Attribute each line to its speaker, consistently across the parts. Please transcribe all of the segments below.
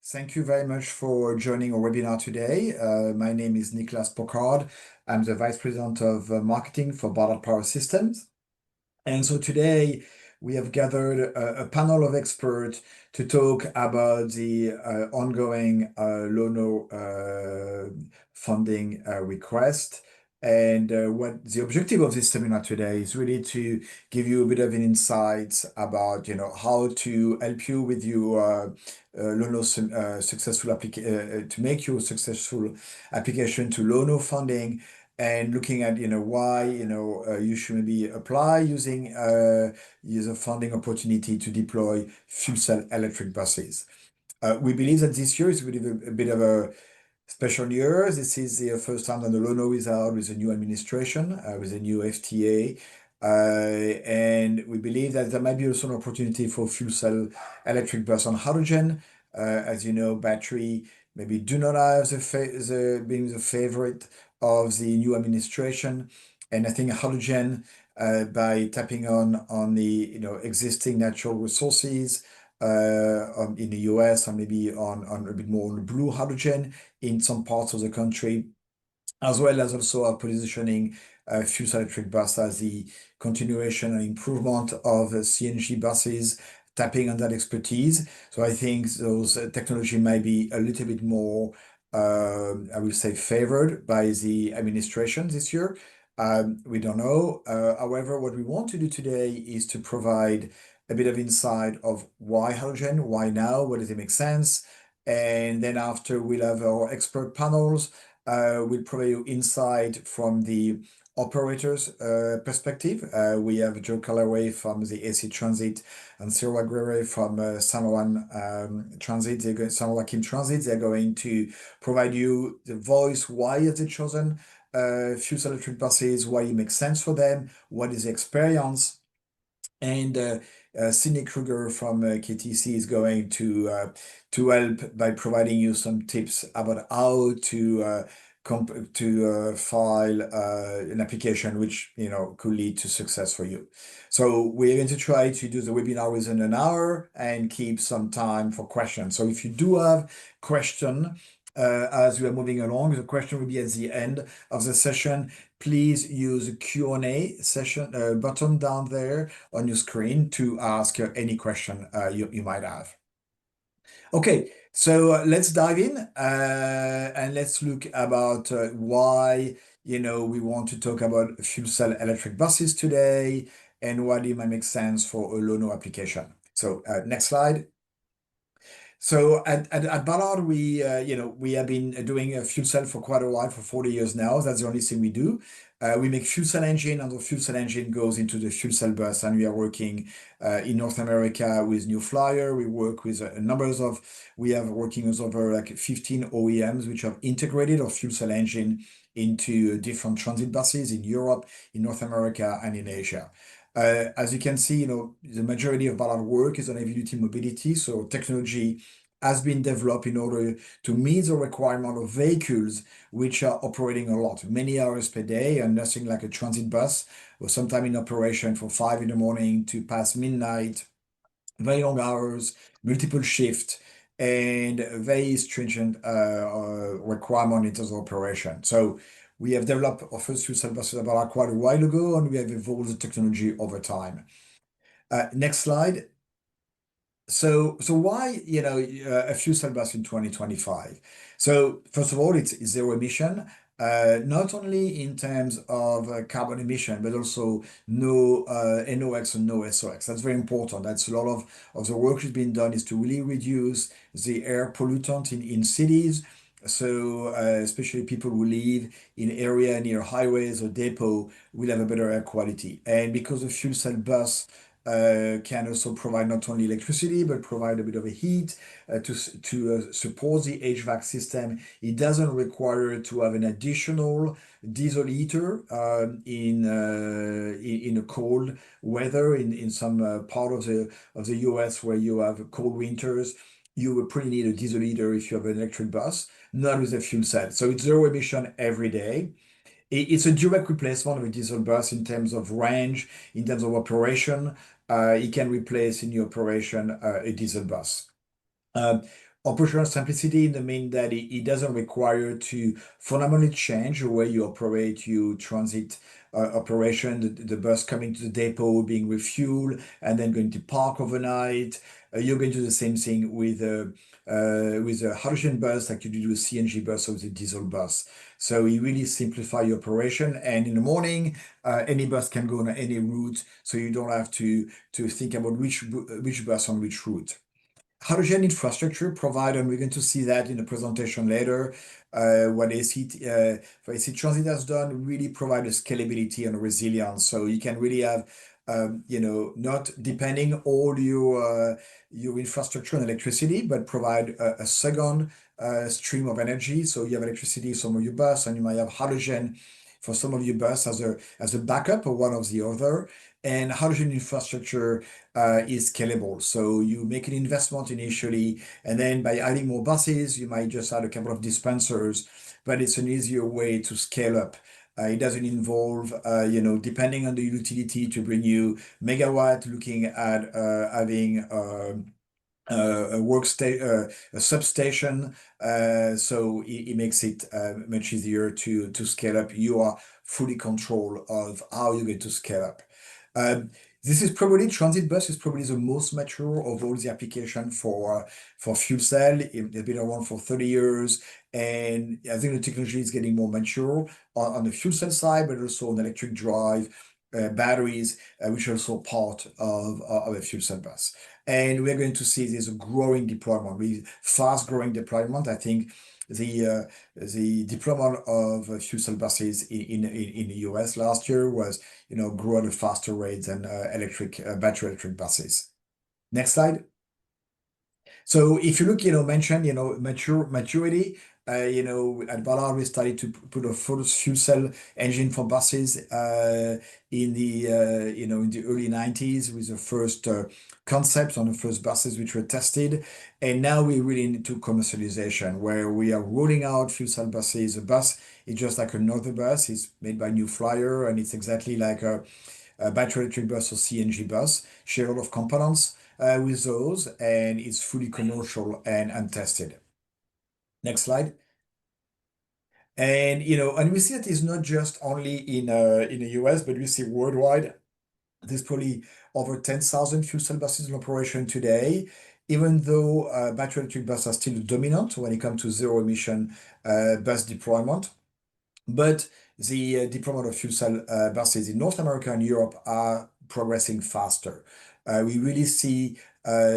Speaker 1: Thank you very much for joining our webinar today. My name is Nicolas Pocard. I'm the Vice President of Marketing for Ballard Power Systems. And so today we have gathered a panel of experts to talk about the ongoing Lono funding request. And what the objective of this seminar today is really to give you a bit of an insight about, how to help you with your Lono successful to make your successful application to Lono funding, and looking at why you should maybe apply using user funding opportunity to deploy fuel cell electric buses. We believe that this year is really a bit of a special year. This is the first time that the Lono is out with a new administration, with a new FTA. And we believe that there might be also an opportunity for fuel cell electric bus on hydrogen. As you know, battery maybe do not have being the favorite of the new administration. And I think hydrogen, by tapping on the existing natural resources in the US, or maybe on a bit more on blue hydrogen in some parts of the country, as well as also our positioning fuel cell electric bus as the continuation and improvement of CNG buses, tapping on that expertise. So I think those technology might be a little bit more, I will say, favored by the administration this year. We don't know. However, what we want to do today is to provide a bit of insight of why hydrogen, why now, what does it make sense? And then after we'll have our expert panels. We'll provide you insight from the operator's perspective. We have Joe Callaway from the AC Transit and Cyril Aguirre from Samoan Transit. Samoa Kim Transit. They're going to provide you the voice, why have they chosen fuel cell electric buses, why it makes sense for them, what is the experience. And Sydney Kruger from KTC is going to help by providing you some tips about how to file an application which could lead to success for you. So we're going to try to do the webinar within an hour and keep some time for questions. So if you do have question as we are moving along, the question will be at the end of the session. Please use the Q&A session button down there on your screen to ask any question you might have. Okay, so let's dive in and let's look about why we want to talk about fuel cell electric buses today and why it might make sense for a Lono application. So next slide. So at Ballard, we have been doing a fuel cell for quite a while, for 40 years now. That's the only thing we do. We make fuel cell engine, and the fuel cell engine goes into the fuel cell bus, and we are working in North America with New Flyer. We work with we have working with over like 15 OEMs which have integrated our fuel cell engine into different transit buses in Europe, in North America, and in Asia. As you can see, the majority of Ballard work is on heavy-duty mobility, so technology has been developed in order to meet the requirement of vehicles which are operating a lot, many hours per day, and nothing like a transit bus, or sometime in operation for 5 in the morning to past midnight, very long hours, multiple shifts, and very stringent requirement in terms of operation. So we have developed our first fuel cell buses about quite a while ago, and we have evolved the technology over time. Next slide. So why a fuel cell bus in 2025? So first of all, it's zero emission, not only in terms of carbon emission, but also no NOx and no SOx. That's very important. That's a lot of the work that's been done is to really reduce the air pollutant in cities. So especially people who live in area near highways or depot will have a better air quality. And because the fuel cell bus can also provide not only electricity, but provide a bit of a heat to support the HVAC system. It doesn't require to have an additional diesel heater in a cold weather in some part of the US where you have cold winters. You will pretty need a diesel heater if you have an electric bus, not with a fuel cell. So it's zero emission every day. It's a direct replacement of a diesel bus in terms of range, in terms of operation. It can replace in your operation a diesel bus. Operational simplicity in the mean that it doesn't require to fundamentally change the way you operate your transit operation, the bus coming to the depot, being refueled, and then going to park overnight. You're going to do the same thing with a hydrogen bus like you do with a CNG bus or with a diesel bus. So you really simplify your operation. And in the morning, any bus can go on any route, so you don't have to think about which bus on which route. Hydrogen infrastructure provider, and we're going to see that in the presentation later. What AC Transit has done really provide a scalability and resilience. So you can really have, not depending all your infrastructure on electricity, but provide a second stream of energy. So you have electricity for some of your bus, and you might have hydrogen for some of your bus as a backup or one of the other. And hydrogen infrastructure is scalable. So you make an investment initially, and then by adding more buses, you might just add a couple of dispensers, but it's an easier way to scale up. It doesn't involve, depending on the utility to bring you megawatt, looking at having a substation. So it makes it much easier to scale up. You are fully control of how you're going to scale up. This is probably transit bus is probably the most mature of all the application for fuel cell. It's been around for 30 years, and I think the technology is getting more mature on the fuel cell side, but also on electric drive batteries, which are also part of a fuel cell bus. And we're going to see there's a growing deployment, really fast growing deployment. I think the deployment of fuel cell buses in the US last year was, grew at a faster rate than battery electric buses. Next slide. So if you look, mentioned, maturity, at Ballard, we started to put a first fuel cell engine for buses in the early 90s with the first concepts on the first buses which were tested. And now we're really into commercialization where we are rolling out fuel cell buses. A bus is just like another bus. It's made by New Flyer, and it's exactly like a battery electric bus or CNG bus, share a lot of components with those, and it's fully commercial and tested. Next slide. And we see that it's not just only in the US, but we see worldwide. There's probably over 10,000 fuel cell buses in operation today, even though battery electric buses are still dominant when it comes to zero emission bus deployment. But the deployment of fuel cell buses in North America and Europe are progressing faster. We really see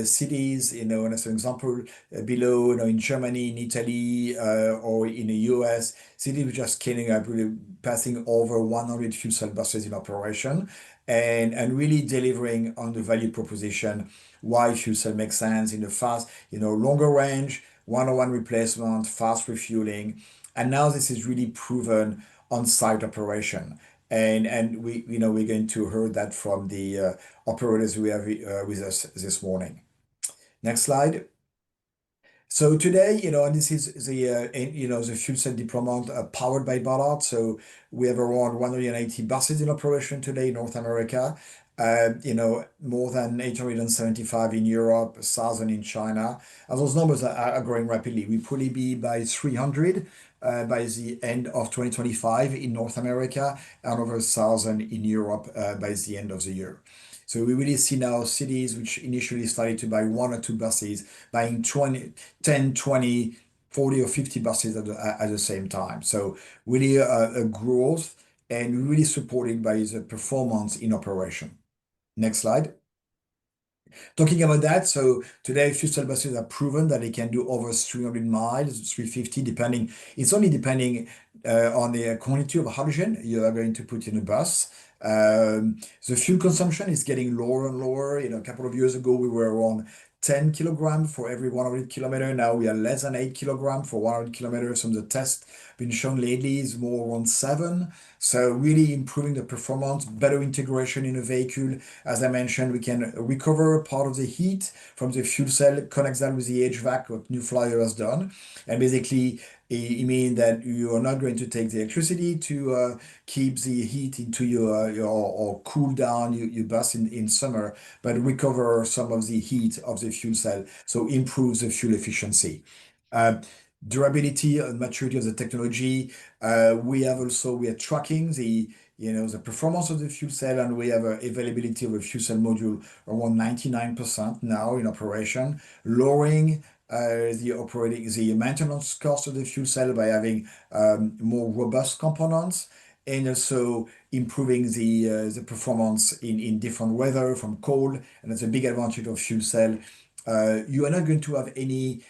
Speaker 1: cities, and as an example, below, in Germany, in Italy, or in the US, cities which are scaling up, really passing over 100 fuel cell buses in operation, and really delivering on the value proposition, why fuel cell makes sense in the fast, longer range, one-on-one replacement, fast refueling. And now this is really proven on-site operation. And we're going to hear that from the operators we have with us this morning. Next slide. So today, and this is the fuel cell deployment powered by Ballard. So we have around 180 buses in operation today in North America. More than 875 in Europe, 1,000 in China. And those numbers are growing rapidly. We probably be by 300 by the end of 2025 in North America, and over 1,000 in Europe by the end of the year. So we really see now cities which initially started to buy one or two buses, buying 10, 20, 40 or 50 buses at the same time. So really a growth, and really supported by the performance in operation. Next slide. Talking about that, so today fuel cell buses are proven that they can do over 300 miles, 350, depending. It's only depending on the quantity of hydrogen you are going to put in a bus. The fuel consumption is getting lower and lower. A couple of years ago, we were around 10 kilograms for every 100 kilometer. Now we are less than 8 kilograms for 100 kilometers. From the test been shown lately is more around 7. So really improving the performance, better integration in a vehicle. As I mentioned, we can recover part of the heat from the fuel cell, connect that with the HVAC, what New Flyer has done, and basically It means that you are not going to take the electricity to keep the heat into your or cool down your bus in summer, but recover some of the heat of the fuel cell, so improves the fuel efficiency. Uh, Durability and maturity of the technology. We are tracking the performance of the fuel cell, and we have availability of a fuel cell module around 99% now in operation, lowering the maintenance cost of the fuel cell by having more robust components, and also improving the performance in different weather from cold. And that's a big advantage of fuel cell. You are not going to have any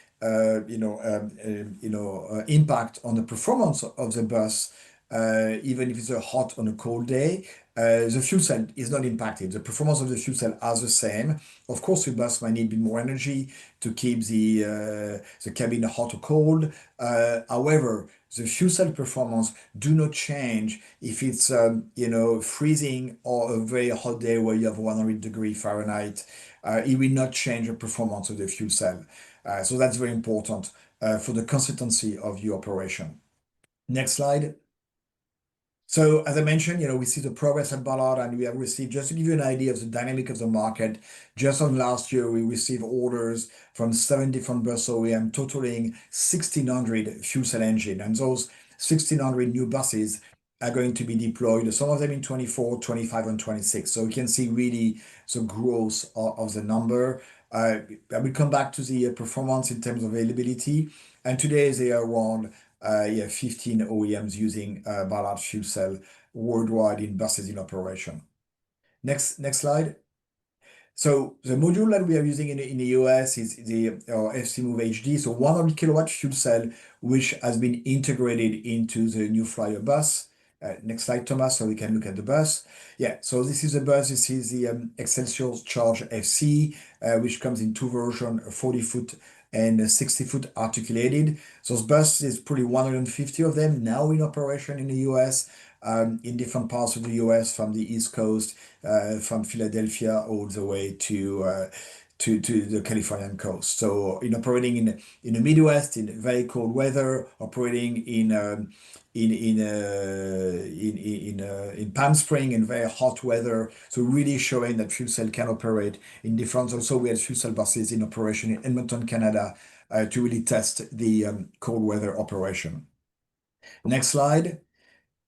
Speaker 1: impact on the performance of the bus, even if it's a hot on a cold day. The fuel cell is not impacted. The performance of the fuel cell are the same. Of course, the bus might need a bit more energy to keep the cabin hot or cold. However, the fuel cell performance do not change if it's freezing or a very hot day where you have 100 degree Fahrenheit. It will not change the performance of the fuel cell. So that's very important for the consistency of your operation. Next slide. So as I mentioned, we see the progress at Ballard, and we have received, just to give you an idea of the dynamic of the market, just on last year, we received orders from 7 different bus OEM totaling 1,600 fuel cell engine. And those 1,600 new buses are going to be deployed, some of them in 24, 25, and 26. So we can see really the growth of the number. I will come back to the performance in terms of availability. And today they are around 15 OEMs using Ballard fuel cell worldwide in buses in operation. Next slide. So the module that we are using in the US is the FC Move HD, so 100 kilowatt fuel cell, which has been integrated into the New Flyer bus. Next slide, Thomas, so we can look at the bus. Yeah, so this is the bus. This is the Excelsior Charge FC, which comes in two versions, 40-foot and 60-foot articulated. So this bus is probably 150 of them now in operation in the US, in different parts of the US, from the East Coast, from Philadelphia all the way to the Californian coast. So in operating in the Midwest in very cold weather, operating in Palm Spring in very hot weather. So really showing that fuel cell can operate in different. Also, we had fuel cell buses in operation in Edmonton, Canada, to really test the cold weather operation. Next slide.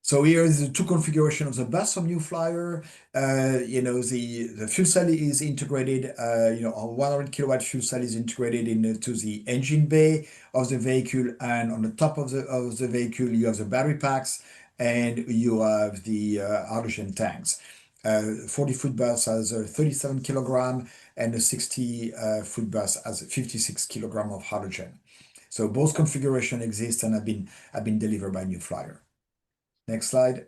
Speaker 1: So here is the two configuration of the bus of New Flyer. The fuel cell is integrated, a 100 kilowatt fuel cell is integrated into the engine bay of the vehicle, and on the top of the vehicle, you have the battery packs and you have the hydrogen tanks. 40-foot bus has 37 kilogram, and the 60-foot bus has 56 kilogram of hydrogen. So both configuration exist and have been delivered by New Flyer. Next slide.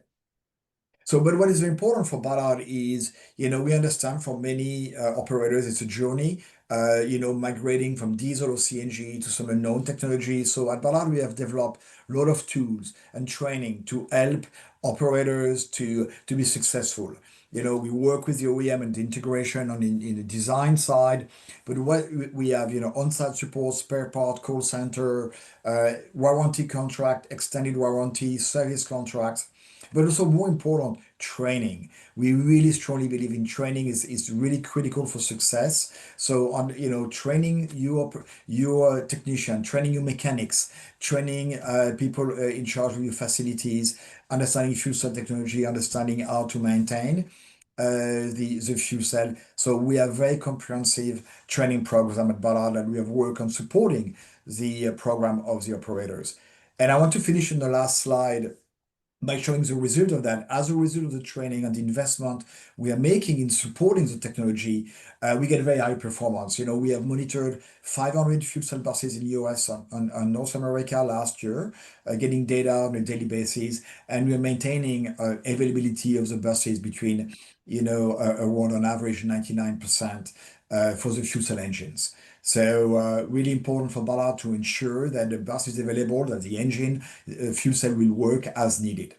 Speaker 1: So, but what is important for Ballard is, we understand for many operators, it's a journey, migrating from diesel or CNG to some unknown technology. So at Ballard, we have developed a lot of tools and training to help operators to be successful. We work with the OEM and the integration in the design side, but what we have, on-site support, spare part, call center, warranty contract, extended warranty, service contracts, but also more important, training. We really strongly believe in training is really critical for success. So training your technician, training your mechanics, training people in charge of your facilities, understanding fuel cell technology, understanding how to maintain the fuel cell. So we have very comprehensive training program at Ballard, and we have worked on supporting the program of the operators. And I want to finish in the last slide by showing the result of that. As a result of the training and the investment we are making in supporting the technology, we get very high performance. We have monitored 500 fuel cell buses in the US and North America last year, getting data on a daily basis, and we are maintaining availability of the buses between, around on average 99% for the fuel cell engines. So really important for Ballard to ensure that the bus is available, that the engine fuel cell will work as needed.